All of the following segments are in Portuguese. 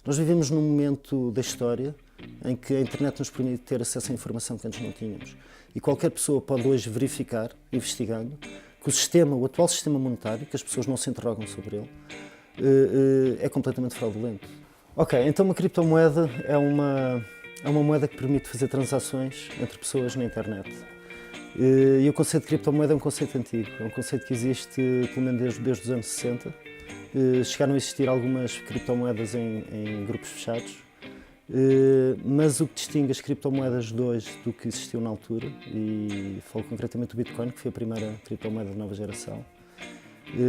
Nós vivemos num momento da história em que a internet nos permite ter acesso à informação que antes não tínhamos. E qualquer pessoa pode hoje verificar, investigando, que o atual sistema monetário, que as pessoas não se interrogam sobre ele, é completamente fraudulento. Ok, então uma criptomoeda é uma moeda que permite fazer transações entre pessoas na internet. E o conceito de criptomoeda é um conceito antigo, é um conceito que existe pelo menos desde os anos 60. Chegaram a existir algumas criptomoedas em grupos fechados, mas o que distingue as criptomoedas de hoje do que existiu na altura, e falo concretamente do Bitcoin, que foi a primeira criptomoeda de nova geração,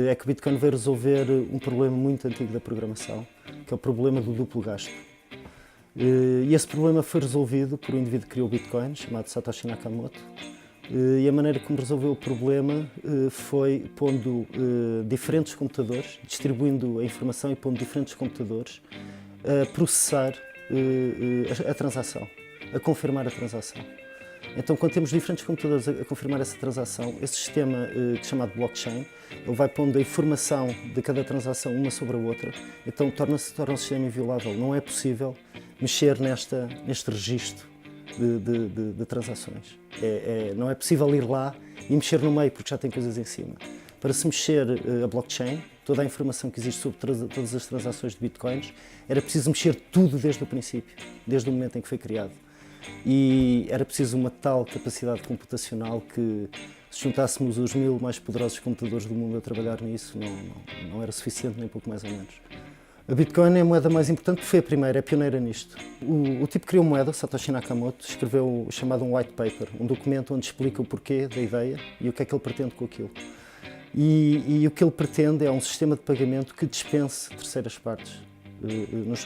é que o Bitcoin veio resolver um problema muito antigo da programação, que é o problema do duplo gasto. E esse problema foi resolvido por um indivíduo que criou o Bitcoin, chamado Satoshi Nakamoto. E a maneira como resolveu o problema foi pondo diferentes computadores, distribuindo a informação e pondo diferentes computadores a processar a transação, a confirmar a transação. Então, quando temos diferentes computadores a confirmar essa transação, esse sistema chamado blockchain, ele vai pondo a informação de cada transação uma sobre a outra, então torna o sistema inviolável. Não é possível mexer neste registro de transações. Não é possível ir lá e mexer no meio, porque já tem coisas em cima. Para se mexer a blockchain, toda a informação que existe sobre todas as transações de bitcoins, era preciso mexer tudo desde o princípio, desde o momento em que foi criado. E era preciso uma tal capacidade computacional que, se juntássemos os 1000 mais poderosos computadores do mundo a trabalhar nisso, não era suficiente, nem pouco mais ou menos. A Bitcoin é a moeda mais importante porque foi a primeira, é pioneira nisto. O tipo que criou a moeda, Satoshi Nakamoto, escreveu o chamado um white paper, um documento onde explica o porquê da ideia e o que é que ele pretende com aquilo. E o que ele pretende é um sistema de pagamento que dispense terceiras partes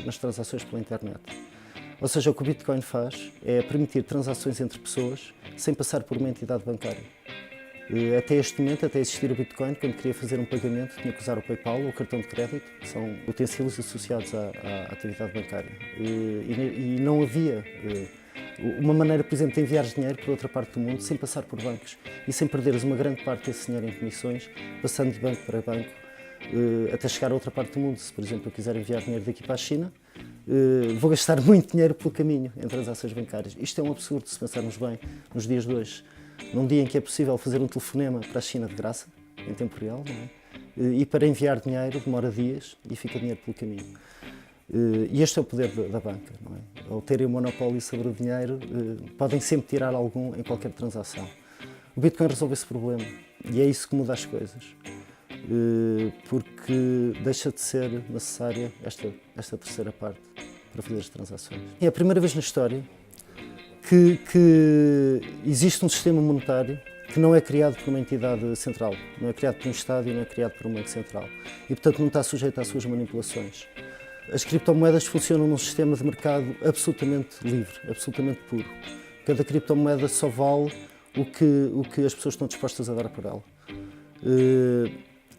nas transações pela internet. Ou seja, o que o Bitcoin faz é permitir transações entre pessoas sem passar por uma entidade bancária. Até este momento, até existir o Bitcoin, quando queria fazer um pagamento tinha que usar o PayPal ou o cartão de crédito, que são utensílios associados à atividade bancária. E não havia uma maneira, por exemplo, de enviar dinheiro para outra parte do mundo sem passar por bancos e sem perderes uma grande parte desse dinheiro em comissões, passando de banco para banco até chegar a outra parte do mundo. Se, por exemplo, eu quiser enviar dinheiro daqui para a China, vou gastar muito dinheiro pelo caminho em transações bancárias. Isto é um absurdo se pensarmos bem nos dias de hoje. Num dia em que é possível fazer um telefonema para a China de graça, em tempo real, não é? E para enviar dinheiro demora dias e fica dinheiro pelo caminho. E este é o poder da banca, não é? Ao terem um monopólio sobre o dinheiro, podem sempre tirar algum em qualquer transação. O Bitcoin resolve esse problema e é isso que muda as coisas, porque deixa de ser necessária esta terceira parte para fazer as transações. É a primeira vez na história que existe um sistema monetário que não é criado por uma entidade central, não é criado por um Estado e não é criado por um banco central e, portanto, não está sujeito às suas manipulações. As criptomoedas funcionam num sistema de mercado absolutamente livre, absolutamente puro. Cada criptomoeda só vale o que as pessoas estão dispostas a dar por ela.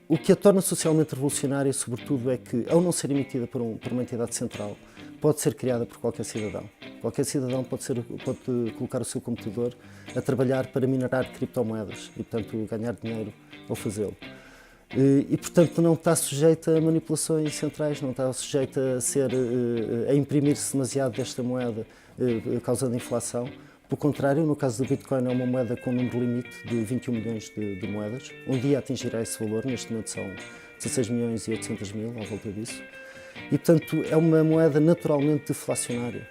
O que a torna socialmente revolucionária, sobretudo, é que, ao não ser emitida por uma entidade central, pode ser criada por qualquer cidadão. Qualquer cidadão pode colocar o seu computador a trabalhar para minerar criptomoedas e, portanto, ganhar dinheiro ao fazê-lo. E, portanto, não está sujeita a manipulações centrais, não está sujeita a imprimir-se demasiado desta moeda, causando inflação. Pelo contrário, no caso do Bitcoin, é uma moeda com um número limite de 21 milhões de moedas. Um dia atingirá esse valor, neste momento são 16 milhões e 800 mil, à volta disso. E, portanto, é uma moeda naturalmente deflacionária.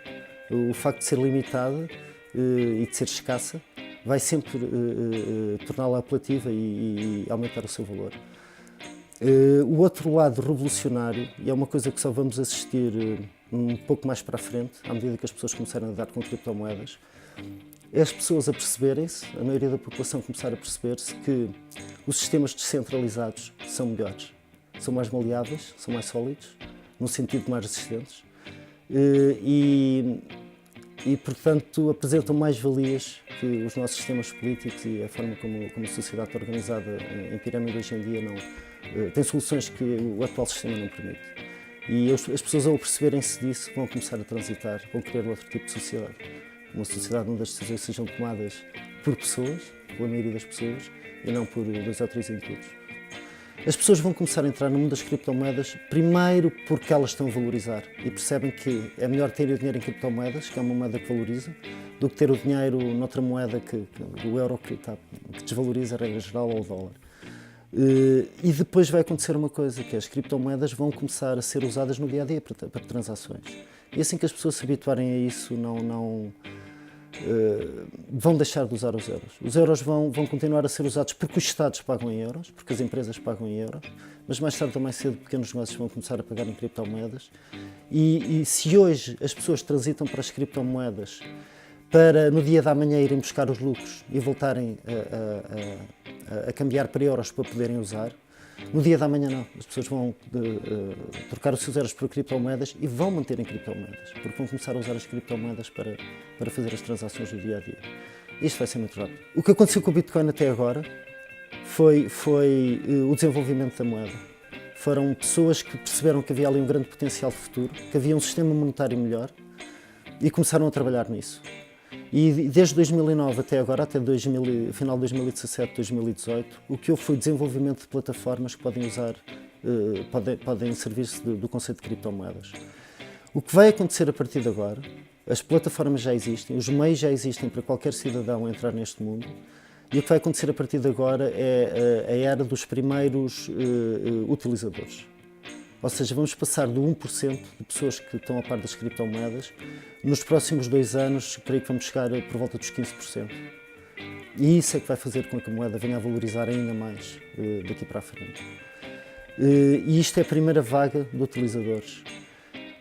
O facto de ser limitada e de ser escassa vai sempre torná-la apelativa e aumentar o seu valor. O outro lado revolucionário, e é uma coisa que só vamos assistir um pouco mais para a frente, à medida que as pessoas começarem a lidar com criptomoedas, é as pessoas a perceberem-se, a maioria da população começar a perceber-se que os sistemas descentralizados são melhores, são mais maleáveis, são mais sólidos, no sentido de mais resistentes, e portanto, apresentam mais valias que os nossos sistemas políticos e a forma como a sociedade está organizada em pirâmide hoje em dia tem soluções que o atual sistema não permite. E as pessoas, ao perceberem-se disso, vão começar a transitar, vão querer outro tipo de sociedade. Uma sociedade onde as decisões sejam tomadas por pessoas, pela maioria das pessoas, e não por 2 ou 3 indivíduos. As pessoas vão começar a entrar no mundo das criptomoedas primeiro porque elas estão a valorizar e percebem que é melhor ter o dinheiro em criptomoedas, que é uma moeda que valoriza, do que ter o dinheiro noutra moeda do euro que desvaloriza, a regra geral, ou o dólar. E depois vai acontecer uma coisa, que é as criptomoedas vão começar a ser usadas no dia-a-dia para transações. E assim que as pessoas se habituarem a isso, vão deixar de usar os euros. Os euros vão continuar a ser usados porque os Estados pagam em euros, porque as empresas pagam em euros, mas mais tarde ou mais cedo pequenos negócios vão começar a pagar em criptomoedas. E se hoje as pessoas transitam para as criptomoedas para no dia da manhã irem buscar os lucros e voltarem a cambiar para euros para poderem usar, no dia da manhã não. As pessoas vão trocar os seus euros por criptomoedas e vão manter em criptomoedas, porque vão começar a usar as criptomoedas para fazer as transações do dia a dia. Isto vai ser muito rápido. O que aconteceu com o Bitcoin até agora foi o desenvolvimento da moeda. Foram pessoas que perceberam que havia ali um grande potencial de futuro, que havia um sistema monetário melhor e começaram a trabalhar nisso. E desde 2009 até agora, até final de 2017, 2018, o que houve foi desenvolvimento de plataformas que podem servir-se do conceito de criptomoedas. O que vai acontecer a partir de agora, as plataformas já existem, os meios já existem para qualquer cidadão entrar neste mundo, e o que vai acontecer a partir de agora é a era dos primeiros utilizadores. Ou seja, vamos passar do 1% de pessoas que estão a par das criptomoedas. Nos próximos 2 anos, creio que vamos chegar por volta dos 15%. E isso é que vai fazer com que a moeda venha a valorizar ainda mais daqui para a frente. E isto é a primeira vaga de utilizadores.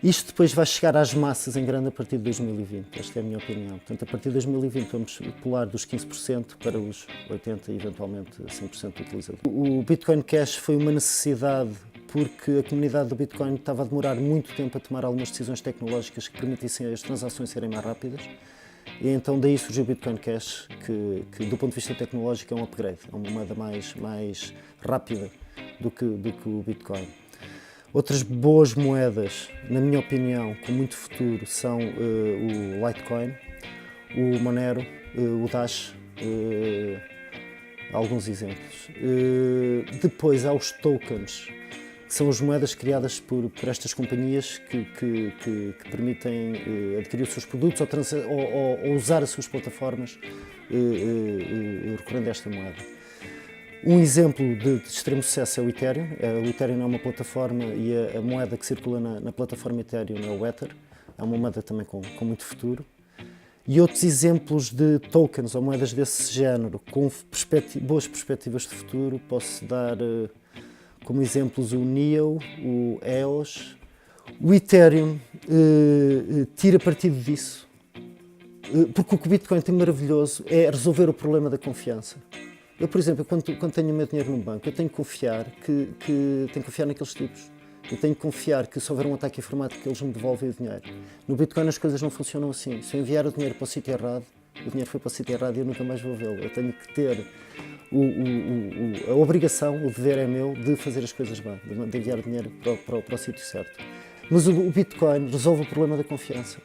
Isto depois vai chegar às massas em grande a partir de 2020, esta é a minha opinião. Portanto, a partir de 2020 vamos pular dos 15% para os 80% e eventualmente 100% de utilizadores. O Bitcoin Cash foi uma necessidade porque a comunidade do Bitcoin estava a demorar muito tempo a tomar algumas decisões tecnológicas que permitissem as transações serem mais rápidas. E então daí surgiu o Bitcoin Cash, que do ponto de vista tecnológico é um upgrade, é uma moeda mais rápida do que o Bitcoin. Outras boas moedas, na minha opinião, com muito futuro, são o Litecoin, o Monero, o Dash, alguns exemplos. Depois há os tokens, que são as moedas criadas por estas companhias que permitem adquirir os seus produtos ou usar as suas plataformas recorrendo a esta moeda. Um exemplo de extremo sucesso é o Ethereum. O Ethereum é uma plataforma e a moeda que circula na plataforma Ethereum é o Ether. É uma moeda também com muito futuro. E outros exemplos de tokens ou moedas desse género com boas perspectivas de futuro, posso dar como exemplos o NEO, o EOS. O Ethereum tira partido disso, porque o que o Bitcoin tem maravilhoso é resolver o problema da confiança. Eu, por exemplo, quando tenho o meu dinheiro num banco, eu tenho que confiar tenho que confiar naqueles tipos. Eu tenho que confiar que se houver um ataque informático eles me devolvem o dinheiro. No Bitcoin as coisas não funcionam assim. Se eu enviar o dinheiro para o sítio errado, o dinheiro foi para o sítio errado e eu nunca mais vou vê-lo. Eu tenho que ter a obrigação, o dever é meu, de fazer as coisas bem, de enviar o dinheiro para o sítio certo. Mas o Bitcoin resolve o problema da confiança.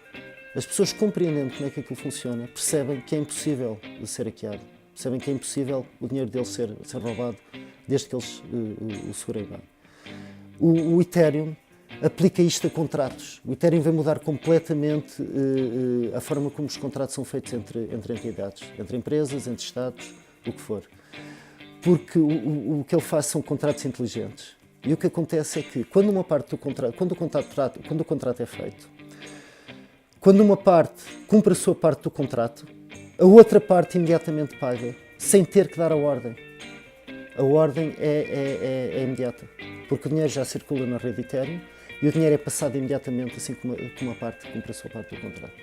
As pessoas, compreendendo como é que aquilo funciona, percebem que é impossível de ser hackeado. Percebem que é impossível o dinheiro deles ser roubado desde que eles o segurem bem. O Ethereum aplica isto a contratos. O Ethereum vai mudar completamente a forma como os contratos são feitos entre entidades, entre empresas, entre Estados, o que for. Porque o que ele faz são contratos inteligentes. E o que acontece é que quando uma parte do contrato, quando o contrato é feito, quando uma parte cumpre a sua parte do contrato, a outra parte imediatamente paga, sem ter que dar a ordem. A ordem é imediata, porque o dinheiro já circula na rede Ethereum e o dinheiro é passado imediatamente assim como uma parte cumpre a sua parte do contrato.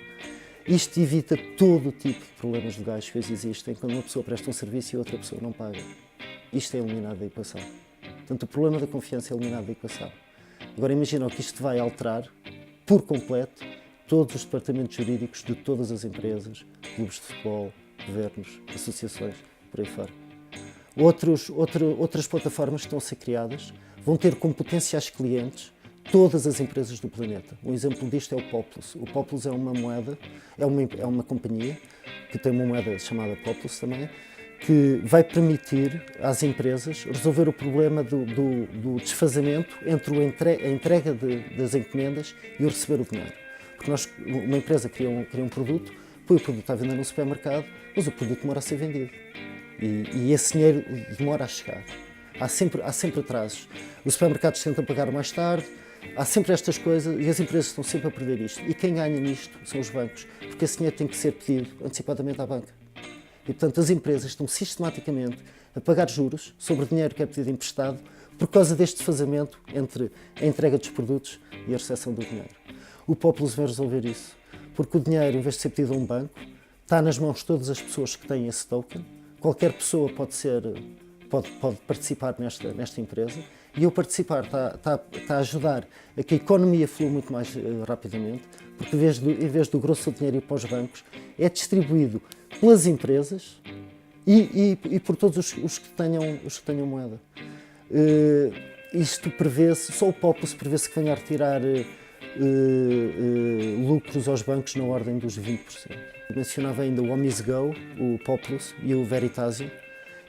Isto evita todo o tipo de problemas legais que hoje existem quando uma pessoa presta um serviço e a outra pessoa não paga. Isto é eliminado da equação. Portanto, o problema da confiança é eliminado da equação. Agora imagina que isto vai alterar por completo todos os departamentos jurídicos de todas as empresas, clubes de futebol, governos, associações, por aí fora. Outras plataformas que estão a ser criadas vão ter como potenciais clientes todas as empresas do planeta. Um exemplo disto é o Populus. O Populus é uma moeda, é uma companhia que tem uma moeda chamada Populus também, que vai permitir às empresas resolver o problema do desfazamento entre a entrega das encomendas e o receber o dinheiro. Porque uma empresa cria um produto, põe o produto à venda no supermercado, mas o produto demora a ser vendido. E esse dinheiro demora a chegar. Há sempre atrasos. Os supermercados tentam pagar mais tarde, há sempre estas coisas e as empresas estão sempre a perder isto. E quem ganha nisto são os bancos, porque esse dinheiro tem que ser pedido antecipadamente à banca. E, portanto, as empresas estão sistematicamente a pagar juros sobre o dinheiro que é pedido emprestado por causa deste desfazamento entre a entrega dos produtos e a recepção do dinheiro. O Populus vem resolver isso, porque o dinheiro, em vez de ser pedido a um banco, está nas mãos de todas as pessoas que têm esse token. Qualquer pessoa pode participar nesta empresa, e ao participar está a ajudar a que a economia flua muito mais rapidamente, porque em vez do grosso do dinheiro ir para os bancos, é distribuído pelas empresas e por todos os que tenham moeda. Isto prevê-se, só o Populus prevê-se que venha a retirar lucros aos bancos na ordem dos 20%. Eu mencionava ainda o OmiseGo, o Populus e o Veritasium,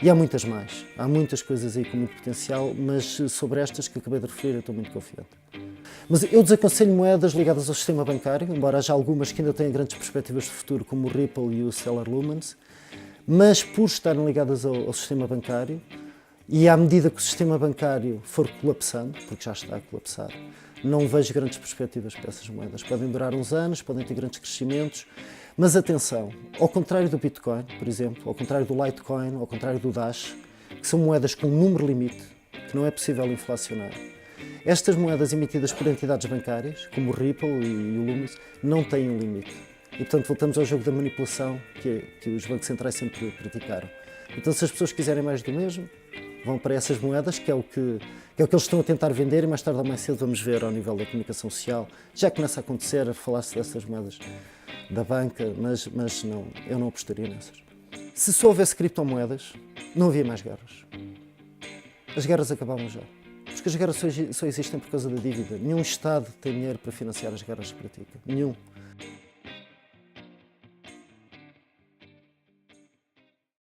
e há muitas mais. Há muitas coisas aí com muito potencial, mas sobre estas que acabei de referir eu estou muito confiante. Mas eu desaconselho moedas ligadas ao sistema bancário, embora haja algumas que ainda tenham grandes perspectivas de futuro, como o Ripple e o Stellar Lumens, mas por estarem ligadas ao sistema bancário, e à medida que o sistema bancário for colapsando, porque já está a colapsar, não vejo grandes perspectivas para essas moedas. Podem durar uns anos, podem ter grandes crescimentos, mas atenção, ao contrário do Bitcoin, por exemplo, ao contrário do Litecoin, ao contrário do Dash, que são moedas com um número limite, que não é possível inflacionar, estas moedas emitidas por entidades bancárias, como o Ripple e o Lumens, não têm um limite. E, portanto, voltamos ao jogo da manipulação que os bancos centrais sempre praticaram. Então, se as pessoas quiserem mais do mesmo, vão para essas moedas, que é o que eles estão a tentar vender, e mais tarde ou mais cedo vamos ver ao nível da comunicação social. Já começa a acontecer, a falar-se dessas moedas da banca, mas não, eu não apostaria nessas. Se só houvesse criptomoedas, não havia mais guerras. As guerras acabavam já. Porque as guerras só existem por causa da dívida. Nenhum Estado tem dinheiro para financiar as guerras que pratica. Nenhum.